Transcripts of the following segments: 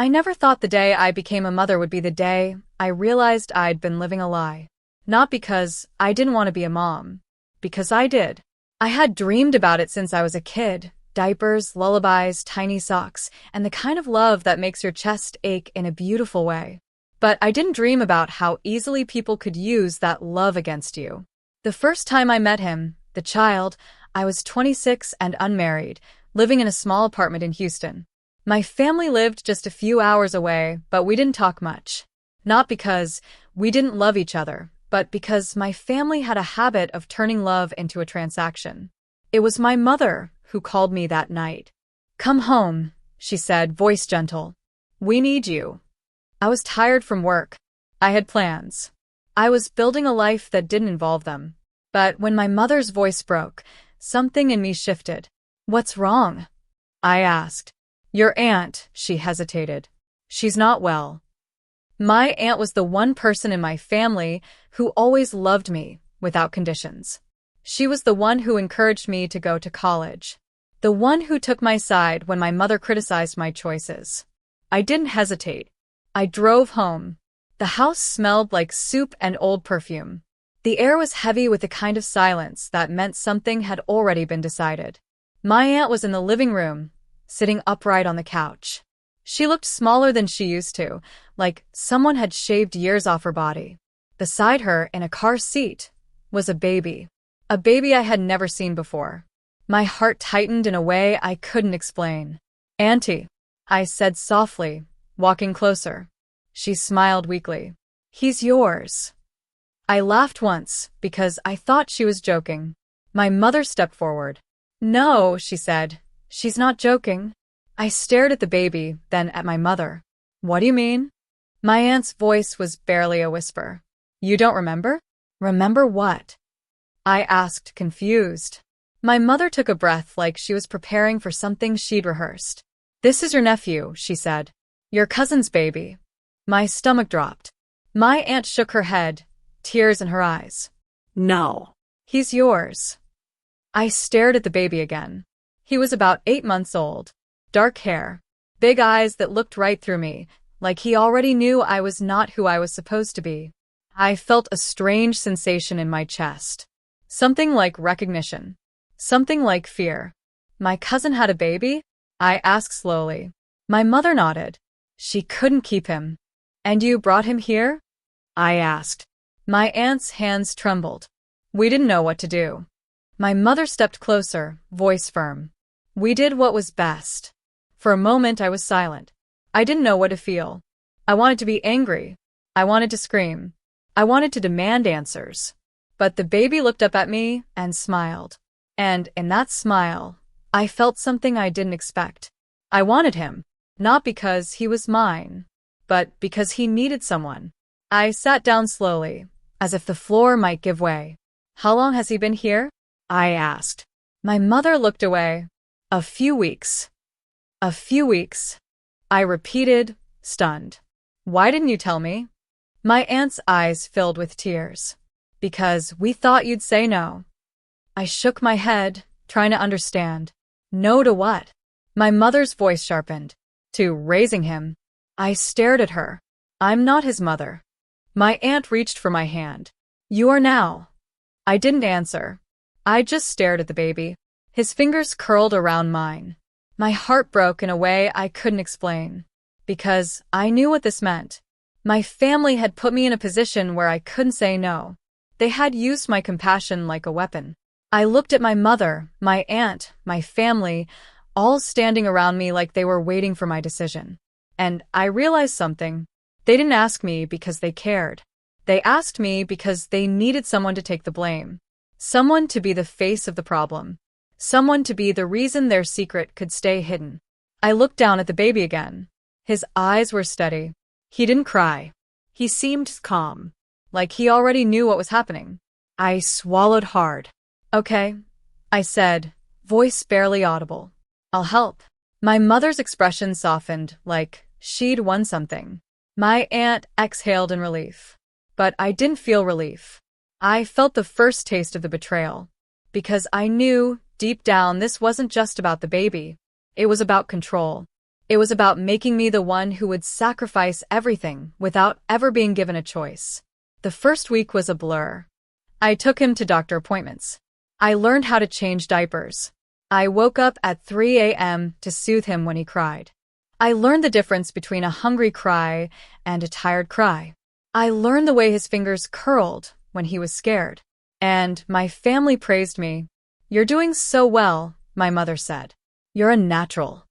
I never thought the day I became a mother would be the day I realized I'd been living a lie. Not because I didn't want to be a mom. Because I did. I had dreamed about it since I was a kid. Diapers, lullabies, tiny socks, and the kind of love that makes your chest ache in a beautiful way. But I didn't dream about how easily people could use that love against you. The first time I met him, the child, I was 26 and unmarried, living in a small apartment in Houston. My family lived just a few hours away, but we didn't talk much. Not because we didn't love each other, but because my family had a habit of turning love into a transaction. It was my mother who called me that night. "Come home," she said, voice gentle. "We need you." I was tired from work. I had plans. I was building a life that didn't involve them. But when my mother's voice broke, something in me shifted. "What's wrong?" I asked. "Your aunt," she hesitated. "She's not well." My aunt was the one person in my family who always loved me, without conditions. She was the one who encouraged me to go to college. The one who took my side when my mother criticized my choices. I didn't hesitate. I drove home. The house smelled like soup and old perfume. The air was heavy with the kind of silence that meant something had already been decided. My aunt was in the living room, sitting upright on the couch. She looked smaller than she used to, like someone had shaved years off her body. Beside her, in a car seat, was a baby. A baby I had never seen before. My heart tightened in a way I couldn't explain. "Auntie," I said softly, walking closer. She smiled weakly. "He's yours." I laughed once, because I thought she was joking. My mother stepped forward. "No," she said. "She's not joking." I stared at the baby, then at my mother. "What do you mean?" My aunt's voice was barely a whisper. "You don't remember?" "Remember what?" I asked, confused. My mother took a breath like she was preparing for something she'd rehearsed. "This is your nephew," she said. "Your cousin's baby." My stomach dropped. My aunt shook her head, tears in her eyes. "No. He's yours." I stared at the baby again. He was about 8 months old. Dark hair. Big eyes that looked right through me, like he already knew I was not who I was supposed to be. I felt a strange sensation in my chest. Something like recognition. Something like fear. "My cousin had a baby?" I asked slowly. My mother nodded. "She couldn't keep him." "And you brought him here?" I asked. My aunt's hands trembled. We didn't know what to do. My mother stepped closer, voice firm. "We did what was best." For a moment I was silent. I didn't know what to feel. I wanted to be angry. I wanted to scream. I wanted to demand answers. But the baby looked up at me and smiled. And in that smile, I felt something I didn't expect. I wanted him, not because he was mine, but because he needed someone. I sat down slowly, as if the floor might give way. "How long has he been here?" I asked. My mother looked away. "A few weeks." "A few weeks," I repeated, stunned. "Why didn't you tell me?" My aunt's eyes filled with tears. "Because we thought you'd say no." I shook my head, trying to understand. No to what? My mother's voice sharpened. "To raising him." I stared at her. "I'm not his mother." My aunt reached for my hand. "You are now." I didn't answer. I just stared at the baby. His fingers curled around mine. My heart broke in a way I couldn't explain. Because I knew what this meant. My family had put me in a position where I couldn't say no. They had used my compassion like a weapon. I looked at my mother, my aunt, my family, all standing around me like they were waiting for my decision. And I realized something. They didn't ask me because they cared. They asked me because they needed someone to take the blame. Someone to be the face of the problem. Someone to be the reason their secret could stay hidden. I looked down at the baby again. His eyes were steady. He didn't cry. He seemed calm, like he already knew what was happening. I swallowed hard. "Okay," I said, voice barely audible. "I'll help." My mother's expression softened, like she'd won something. My aunt exhaled in relief. But I didn't feel relief. I felt the first taste of the betrayal. Because I knew, deep down, this wasn't just about the baby. It was about control. It was about making me the one who would sacrifice everything without ever being given a choice. The first week was a blur. I took him to doctor appointments. I learned how to change diapers. I woke up at 3 a.m. to soothe him when he cried. I learned the difference between a hungry cry and a tired cry. I learned the way his fingers curled when he was scared. And my family praised me. "You're doing so well," my mother said. "You're a natural."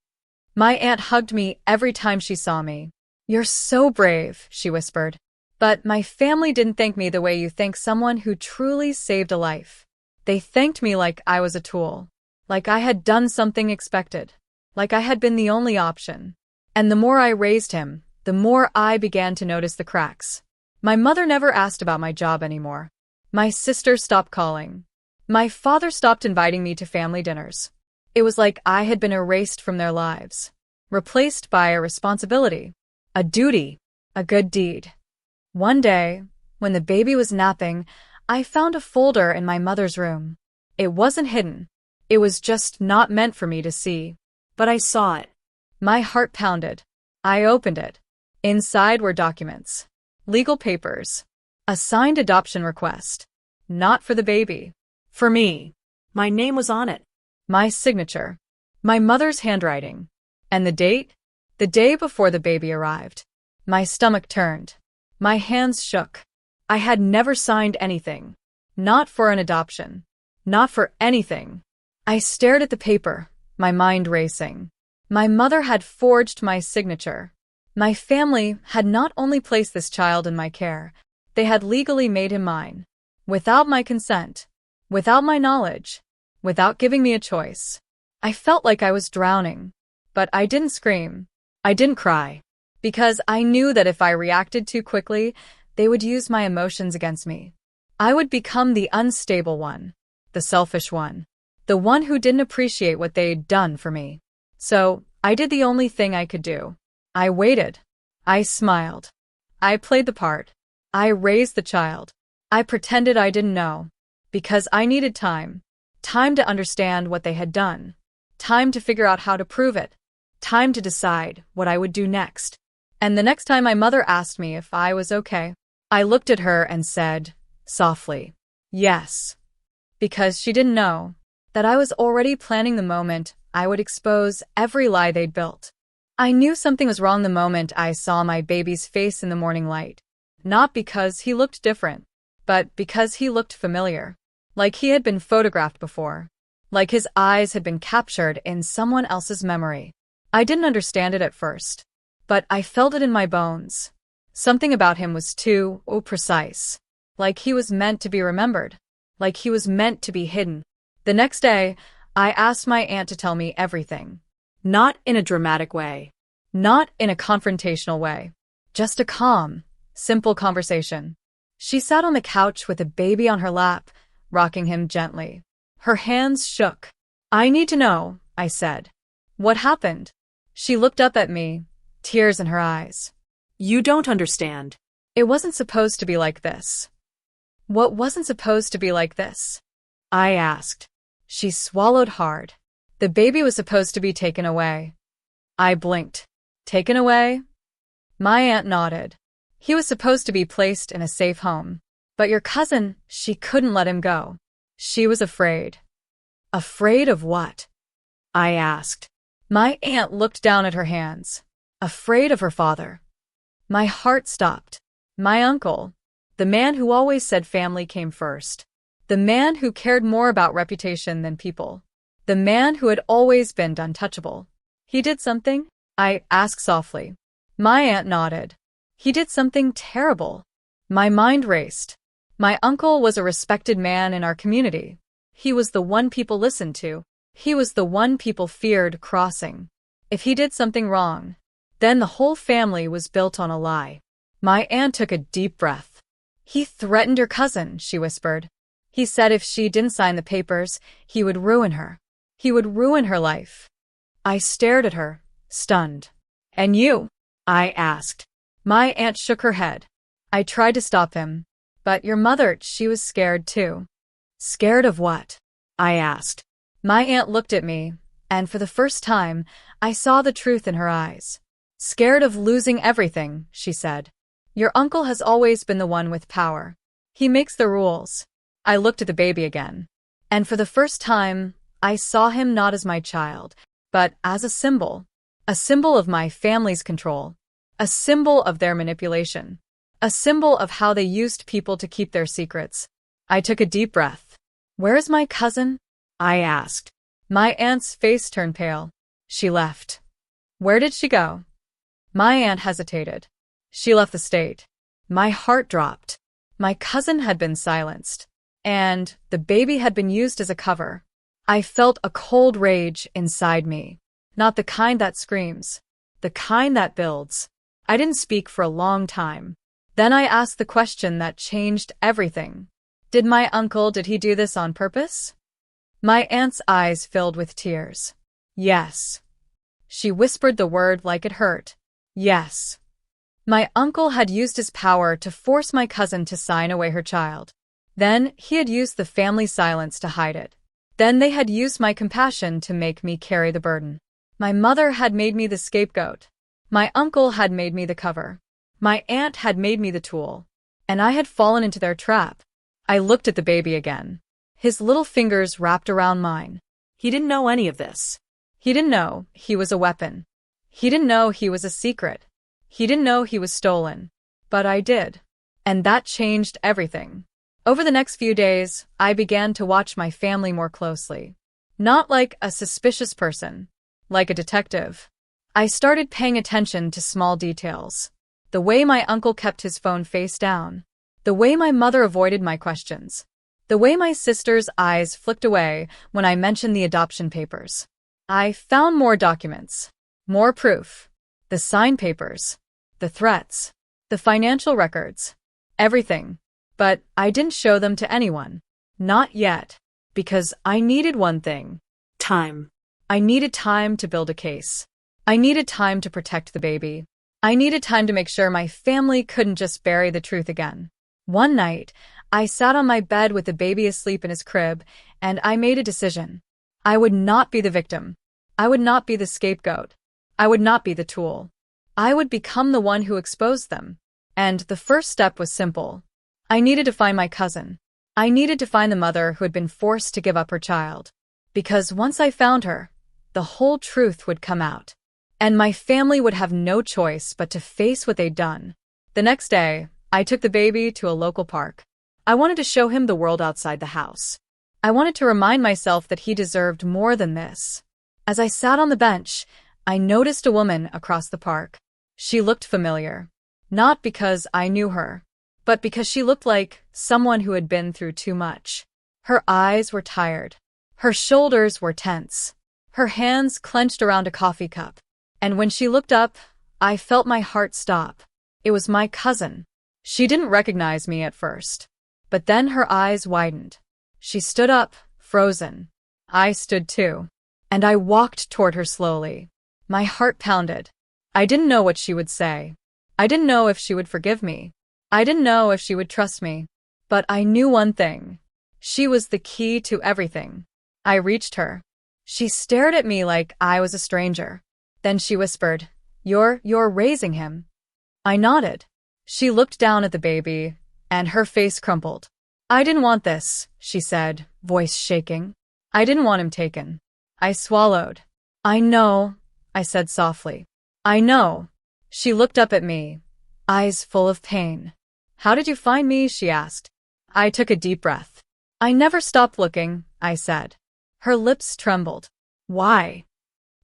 My aunt hugged me every time she saw me. "You're so brave," she whispered. But my family didn't thank me the way you thank someone who truly saved a life. They thanked me like I was a tool, like I had done something expected, like I had been the only option. And the more I raised him, the more I began to notice the cracks. My mother never asked about my job anymore. My sister stopped calling. My father stopped inviting me to family dinners. It was like I had been erased from their lives, replaced by a responsibility, a duty, a good deed. One day, when the baby was napping, I found a folder in my mother's room. It wasn't hidden. It was just not meant for me to see. But I saw it. My heart pounded. I opened it. Inside were documents, legal papers, a signed adoption request. Not for the baby. For me. My name was on it. My signature. My mother's handwriting. And the date? The day before the baby arrived. My stomach turned. My hands shook. I had never signed anything. Not for an adoption. Not for anything. I stared at the paper, my mind racing. My mother had forged my signature. My family had not only placed this child in my care, they had legally made him mine. Without my consent. Without my knowledge. Without giving me a choice. I felt like I was drowning. But I didn't scream. I didn't cry. Because I knew that if I reacted too quickly, they would use my emotions against me. I would become the unstable one. The selfish one. The one who didn't appreciate what they'd done for me. So, I did the only thing I could do. I waited. I smiled. I played the part. I raised the child. I pretended I didn't know. Because I needed time. Time to understand what they had done. Time to figure out how to prove it. Time to decide what I would do next. And the next time my mother asked me if I was okay, I looked at her and said, softly, yes. Because she didn't know that I was already planning the moment I would expose every lie they'd built. I knew something was wrong the moment I saw my baby's face in the morning light. Not because he looked different, but because he looked familiar. Like he had been photographed before. Like his eyes had been captured in someone else's memory. I didn't understand it at first, but I felt it in my bones. Something about him was too precise. Like he was meant to be remembered. Like he was meant to be hidden. The next day, I asked my aunt to tell me everything. Not in a dramatic way. Not in a confrontational way. Just a calm, simple conversation. She sat on the couch with a baby on her lap, rocking him gently. Her hands shook. "I need to know," I said. "What happened?" She looked up at me, tears in her eyes. "You don't understand. It wasn't supposed to be like this." "What wasn't supposed to be like this?" I asked. She swallowed hard. "The baby was supposed to be taken away." I blinked. "Taken away?" My aunt nodded. "He was supposed to be placed in a safe home. But your cousin, she couldn't let him go. She was afraid." "Afraid of what?" I asked. My aunt looked down at her hands. Afraid of her father. My heart stopped. My uncle. The man who always said family came first. The man who cared more about reputation than people. The man who had always been untouchable. "He did something?" I asked softly. My aunt nodded. "He did something terrible." My mind raced. My uncle was a respected man in our community. He was the one people listened to. He was the one people feared crossing. If he did something wrong, then the whole family was built on a lie. My aunt took a deep breath. "He threatened your cousin," she whispered. "He said if she didn't sign the papers, he would ruin her. He would ruin her life." I stared at her, stunned. "And you?" I asked. My aunt shook her head. "I tried to stop him. But your mother, she was scared too." "Scared of what?" I asked. My aunt looked at me, and for the first time, I saw the truth in her eyes. "Scared of losing everything," she said. "Your uncle has always been the one with power. He makes the rules." I looked at the baby again, and for the first time, I saw him not as my child, but as a symbol of my family's control, a symbol of their manipulation, a symbol of how they used people to keep their secrets. I took a deep breath. "Where is my cousin?" I asked. My aunt's face turned pale. "She left." "Where did she go?" My aunt hesitated. "She left the state." My heart dropped. My cousin had been silenced, and the baby had been used as a cover. I felt a cold rage inside me. Not the kind that screams, the kind that builds. I didn't speak for a long time. Then I asked the question that changed everything. Did he do this on purpose? My aunt's eyes filled with tears. "Yes." She whispered the word like it hurt. "Yes." My uncle had used his power to force my cousin to sign away her child. Then he had used the family silence to hide it. Then they had used my compassion to make me carry the burden. My mother had made me the scapegoat. My uncle had made me the cover. My aunt had made me the tool. And I had fallen into their trap. I looked at the baby again. His little fingers wrapped around mine. He didn't know any of this. He didn't know he was a weapon. He didn't know he was a secret. He didn't know he was stolen. But I did. And that changed everything. Over the next few days, I began to watch my family more closely. Not like a suspicious person, like a detective. I started paying attention to small details. The way my uncle kept his phone face down. The way my mother avoided my questions. The way my sister's eyes flicked away when I mentioned the adoption papers. I found more documents. More proof. The signed papers. The threats. The financial records. Everything. But I didn't show them to anyone. Not yet. Because I needed one thing. Time. I needed time to build a case. I needed time to protect the baby. I needed time to make sure my family couldn't just bury the truth again. One night, I sat on my bed with the baby asleep in his crib, and I made a decision. I would not be the victim. I would not be the scapegoat. I would not be the tool. I would become the one who exposed them. And the first step was simple. I needed to find my cousin. I needed to find the mother who had been forced to give up her child. Because once I found her, the whole truth would come out. And my family would have no choice but to face what they'd done. The next day, I took the baby to a local park. I wanted to show him the world outside the house. I wanted to remind myself that he deserved more than this. As I sat on the bench, I noticed a woman across the park. She looked familiar. Not because I knew her, but because she looked like someone who had been through too much. Her eyes were tired. Her shoulders were tense. Her hands clenched around a coffee cup. And when she looked up, I felt my heart stop. It was my cousin. She didn't recognize me at first. But then her eyes widened. She stood up, frozen. I stood too. And I walked toward her slowly. My heart pounded. I didn't know what she would say. I didn't know if she would forgive me. I didn't know if she would trust me. But I knew one thing. She was the key to everything. I reached her. She stared at me like I was a stranger. Then she whispered, You're raising him." I nodded. She looked down at the baby, and her face crumpled. "I didn't want this," she said, voice shaking. "I didn't want him taken." I swallowed. "I know," I said softly. "I know." She looked up at me, eyes full of pain. "How did you find me?" she asked. I took a deep breath. "I never stopped looking," I said. Her lips trembled. "Why?"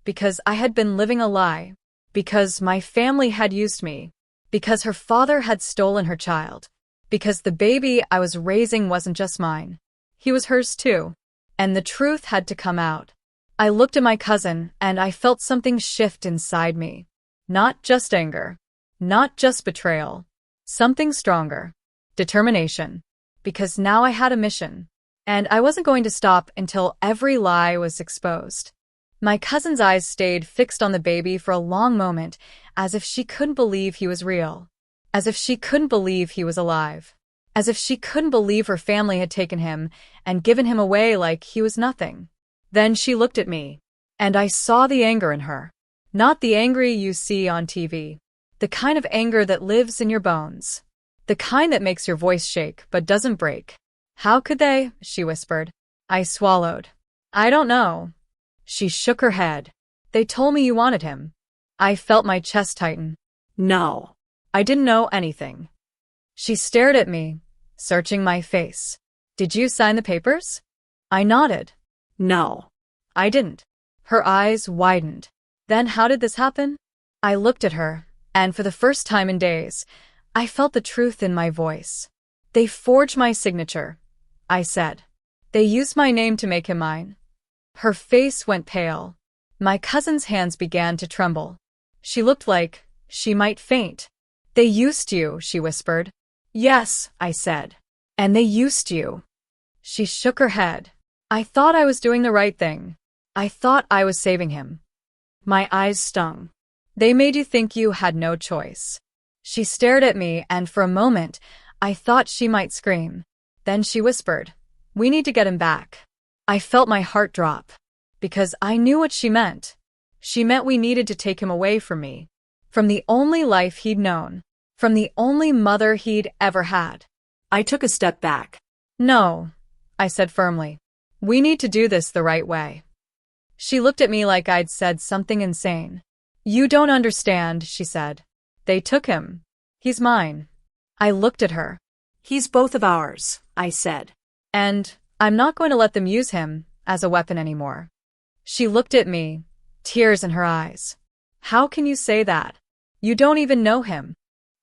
Because I had been living a lie. Because my family had used me. Because her father had stolen her child. Because the baby I was raising wasn't just mine. He was hers too. And the truth had to come out. I looked at my cousin, and I felt something shift inside me. Not just anger. Not just betrayal. Something stronger. Determination. Because now I had a mission. And I wasn't going to stop until every lie was exposed. My cousin's eyes stayed fixed on the baby for a long moment, as if she couldn't believe he was real. As if she couldn't believe he was alive. As if she couldn't believe her family had taken him and given him away like he was nothing. Then she looked at me. And I saw the anger in her. Not the angry you see on TV. The kind of anger that lives in your bones. The kind that makes your voice shake but doesn't break. How could they? She whispered. I swallowed. I don't know. She shook her head. They told me you wanted him. I felt my chest tighten. No. I didn't know anything. She stared at me, searching my face. Did you sign the papers? I nodded. No. I didn't. Her eyes widened. Then how did this happen? I looked at her, and for the first time in days, I felt the truth in my voice. They forged my signature, I said. They used my name to make him mine. Her face went pale. My cousin's hands began to tremble. She looked like she might faint. They used you, she whispered. Yes, I said. And they used you. She shook her head. I thought I was doing the right thing. I thought I was saving him. My eyes stung. They made you think you had no choice. She stared at me, and for a moment, I thought she might scream. Then she whispered, we need to get him back. I felt my heart drop. Because I knew what she meant. She meant we needed to take him away from me. From the only life he'd known. From the only mother he'd ever had. I took a step back. No, I said firmly. We need to do this the right way. She looked at me like I'd said something insane. You don't understand, she said. They took him. He's mine. I looked at her. He's both of ours, I said. And I'm not going to let them use him as a weapon anymore. She looked at me, tears in her eyes. How can you say that? You don't even know him.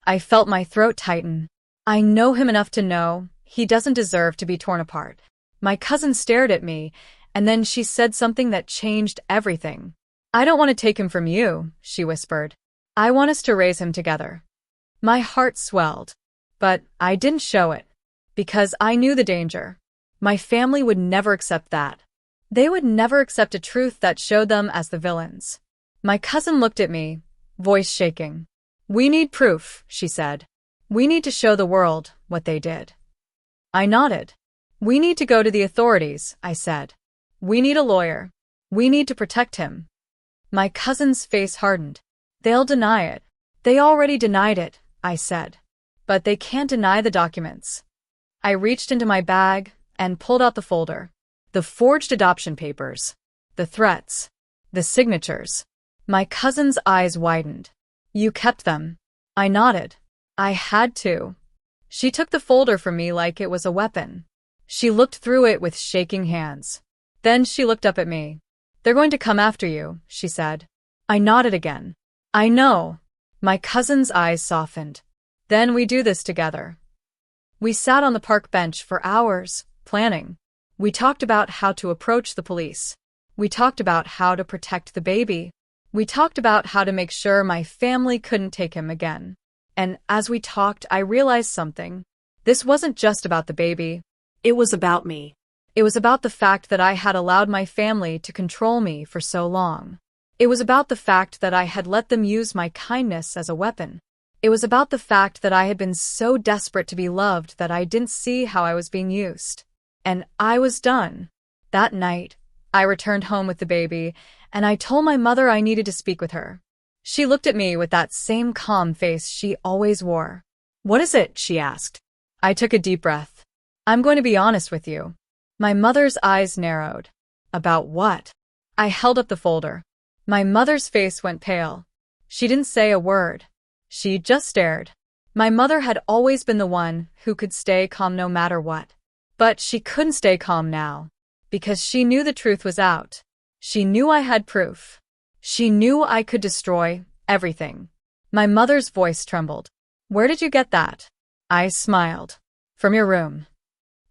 I felt my throat tighten. I know him enough to know he doesn't deserve to be torn apart. My cousin stared at me, and then she said something that changed everything. I don't want to take him from you, she whispered. I want us to raise him together. My heart swelled, but I didn't show it, because I knew the danger. My family would never accept that. They would never accept a truth that showed them as the villains. My cousin looked at me, voice shaking. We need proof, she said. We need to show the world what they did. I nodded. We need to go to the authorities, I said. We need a lawyer. We need to protect him. My cousin's face hardened. They'll deny it. They already denied it, I said. But they can't deny the documents. I reached into my bag and pulled out the folder. The forged adoption papers. The threats. The signatures. My cousin's eyes widened. You kept them. I nodded. I had to. She took the folder from me like it was a weapon. She looked through it with shaking hands. Then she looked up at me. They're going to come after you, she said. I nodded again. I know. My cousin's eyes softened. Then we do this together. We sat on the park bench for hours, planning. We talked about how to approach the police. We talked about how to protect the baby. We talked about how to make sure my family couldn't take him again. And as we talked, I realized something. This wasn't just about the baby. It was about me. It was about the fact that I had allowed my family to control me for so long. It was about the fact that I had let them use my kindness as a weapon. It was about the fact that I had been so desperate to be loved that I didn't see how I was being used. And I was done. That night, I returned home with the baby, and I told my mother I needed to speak with her. She looked at me with that same calm face she always wore. What is it? She asked. I took a deep breath. I'm going to be honest with you. My mother's eyes narrowed. About what? I held up the folder. My mother's face went pale. She didn't say a word. She just stared. My mother had always been the one who could stay calm no matter what. But she couldn't stay calm now. Because she knew the truth was out. She knew I had proof. She knew I could destroy everything. My mother's voice trembled. Where did you get that? I smiled. From your room.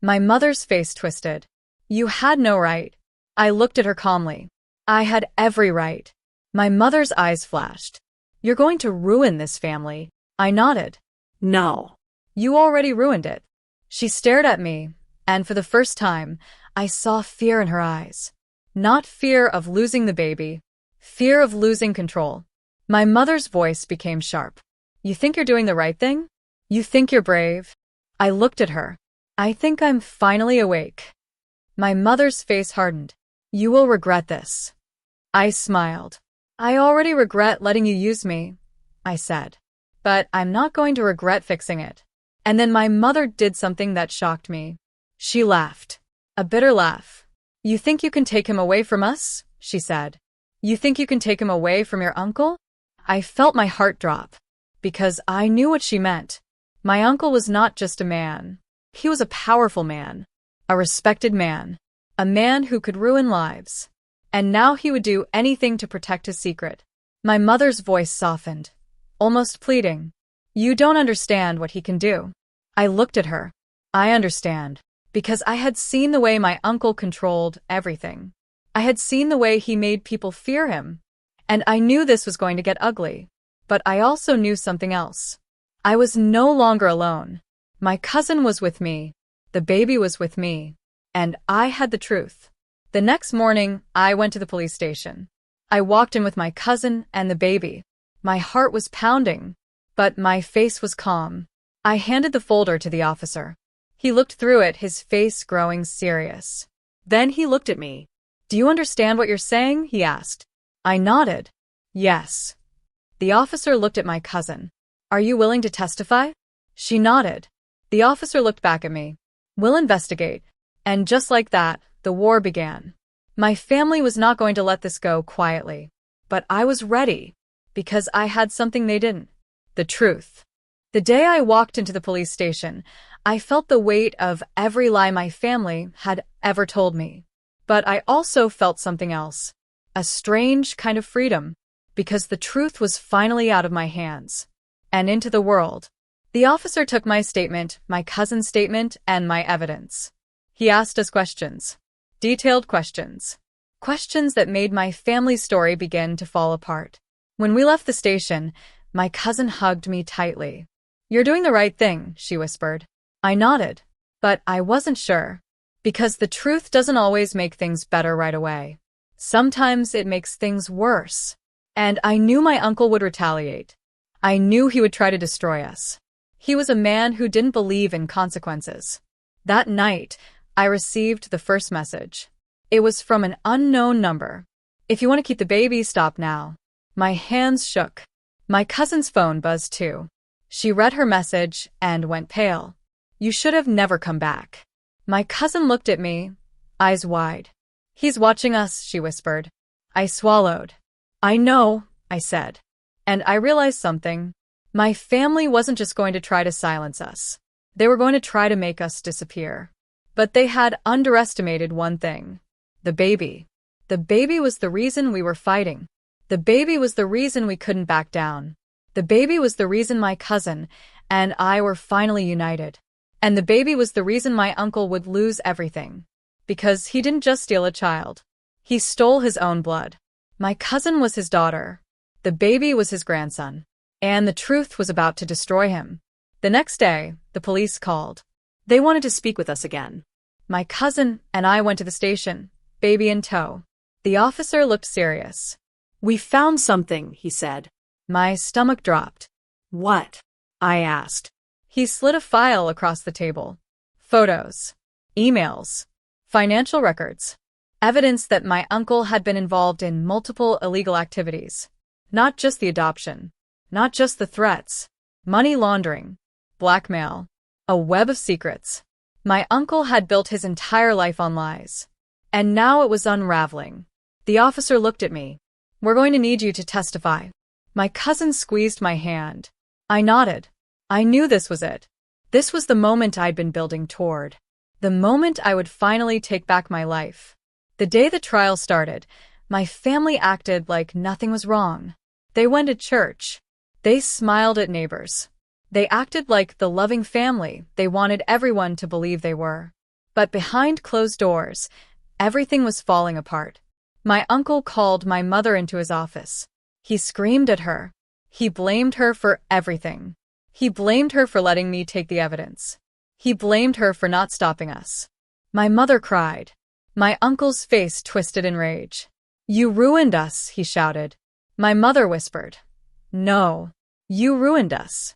My mother's face twisted. You had no right. I looked at her calmly. I had every right. My mother's eyes flashed. You're going to ruin this family. I nodded. No. You already ruined it. She stared at me, and for the first time, I saw fear in her eyes. Not fear of losing the baby. Fear of losing control. My mother's voice became sharp. You think you're doing the right thing? You think you're brave? I looked at her. I think I'm finally awake. My mother's face hardened. You will regret this. I smiled. I already regret letting you use me, I said. But I'm not going to regret fixing it. And then my mother did something that shocked me. She laughed. A bitter laugh. You think you can take him away from us? She said. You think you can take him away from your uncle? I felt my heart drop. Because I knew what she meant. My uncle was not just a man. He was a powerful man. A respected man. A man who could ruin lives. And now he would do anything to protect his secret. My mother's voice softened. Almost pleading. You don't understand what he can do. I looked at her. I understand. Because I had seen the way my uncle controlled everything. I had seen the way he made people fear him. And I knew this was going to get ugly. But I also knew something else. I was no longer alone. My cousin was with me. The baby was with me. And I had the truth. The next morning, I went to the police station. I walked in with my cousin and the baby. My heart was pounding, but my face was calm. I handed the folder to the officer. He looked through it, his face growing serious. Then he looked at me. Do you understand what you're saying? He asked. I nodded. Yes. The officer looked at my cousin. Are you willing to testify? She nodded. The officer looked back at me. We'll investigate. And just like that, the war began. My family was not going to let this go quietly. But I was ready. Because I had something they didn't. The truth. The day I walked into the police station, I felt the weight of every lie my family had ever told me. But I also felt something else. A strange kind of freedom. Because the truth was finally out of my hands. And into the world. The officer took my statement, my cousin's statement, and my evidence. He asked us questions. Detailed questions. Questions that made my family's story begin to fall apart. When we left the station, my cousin hugged me tightly. You're doing the right thing, she whispered. I nodded. But I wasn't sure. Because the truth doesn't always make things better right away. Sometimes it makes things worse. And I knew my uncle would retaliate. I knew he would try to destroy us. He was a man who didn't believe in consequences. That night, I received the first message. It was from an unknown number. If you want to keep the baby, stop now. My hands shook. My cousin's phone buzzed too. She read her message and went pale. You should have never come back. My cousin looked at me, eyes wide. He's watching us, she whispered. I swallowed. I know, I said. And I realized something. My family wasn't just going to try to silence us. They were going to try to make us disappear. But they had underestimated one thing. The baby. The baby was the reason we were fighting. The baby was the reason we couldn't back down. The baby was the reason my cousin and I were finally united. And the baby was the reason my uncle would lose everything. Because he didn't just steal a child. He stole his own blood. My cousin was his daughter. The baby was his grandson. And the truth was about to destroy him. The next day, the police called. They wanted to speak with us again. My cousin and I went to the station, baby in tow. The officer looked serious. We found something, he said. My stomach dropped. What? I asked. He slid a file across the table. Photos. Emails. Financial records. Evidence that my uncle had been involved in multiple illegal activities. Not just the adoption. Not just the threats. Money laundering. Blackmail. A web of secrets. My uncle had built his entire life on lies. And now it was unraveling. The officer looked at me. We're going to need you to testify. My cousin squeezed my hand. I nodded. I knew this was it. This was the moment I'd been building toward. The moment I would finally take back my life. The day the trial started, my family acted like nothing was wrong. They went to church. They smiled at neighbors. They acted like the loving family they wanted everyone to believe they were. But behind closed doors, everything was falling apart. My uncle called my mother into his office. He screamed at her. He blamed her for everything. He blamed her for letting me take the evidence. He blamed her for not stopping us. My mother cried. My uncle's face twisted in rage. You ruined us, he shouted. My mother whispered. No, you ruined us.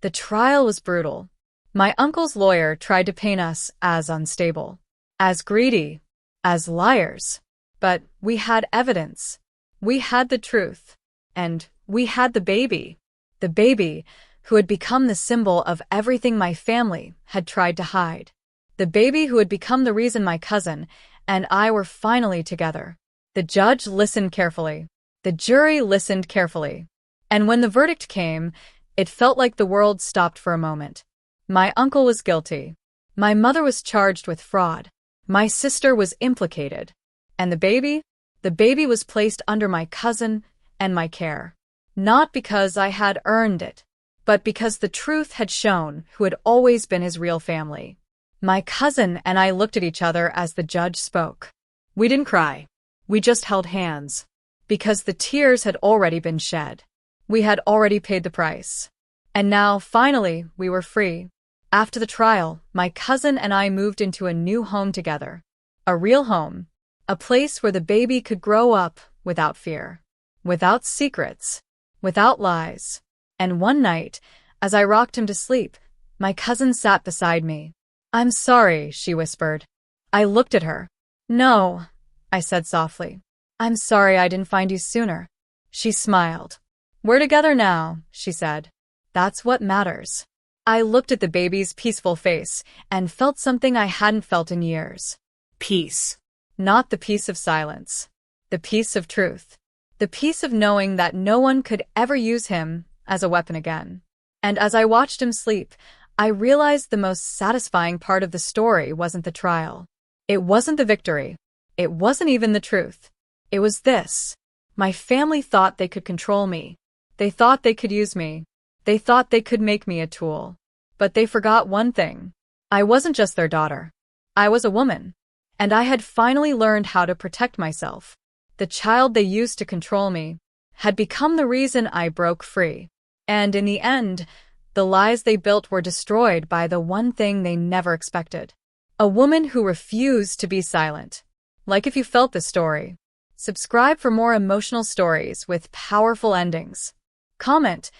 The trial was brutal. My uncle's lawyer tried to paint us as unstable, as greedy, as liars. But we had evidence. We had the truth. And we had the baby. The baby who had become the symbol of everything my family had tried to hide. The baby who had become the reason my cousin and I were finally together. The judge listened carefully. The jury listened carefully. And when the verdict came, it felt like the world stopped for a moment. My uncle was guilty. My mother was charged with fraud. My sister was implicated. And the baby was placed under my cousin and my care. Not because I had earned it, but because the truth had shown who had always been his real family. My cousin and I looked at each other as the judge spoke. We didn't cry. We just held hands. Because the tears had already been shed. We had already paid the price. And now, finally, we were free. After the trial, my cousin and I moved into a new home together. A real home. A place where the baby could grow up without fear. Without secrets. Without lies. And one night, as I rocked him to sleep, my cousin sat beside me. "I'm sorry," she whispered. I looked at her. "No," I said softly. "I'm sorry I didn't find you sooner." She smiled. "We're together now," she said. "That's what matters." I looked at the baby's peaceful face and felt something I hadn't felt in years. Peace. Not the peace of silence. The peace of truth. The peace of knowing that no one could ever use him as a weapon again. And as I watched him sleep, I realized the most satisfying part of the story wasn't the trial. It wasn't the victory. It wasn't even the truth. It was this. My family thought they could control me. They thought they could use me. They thought they could make me a tool. But they forgot one thing. I wasn't just their daughter. I was a woman. And I had finally learned how to protect myself. The child they used to control me had become the reason I broke free. And in the end, the lies they built were destroyed by the one thing they never expected. A woman who refused to be silent. Like if you felt this story, subscribe for more emotional stories with powerful endings. Comment,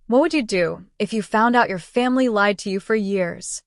what would you do if you found out your family lied to you for years?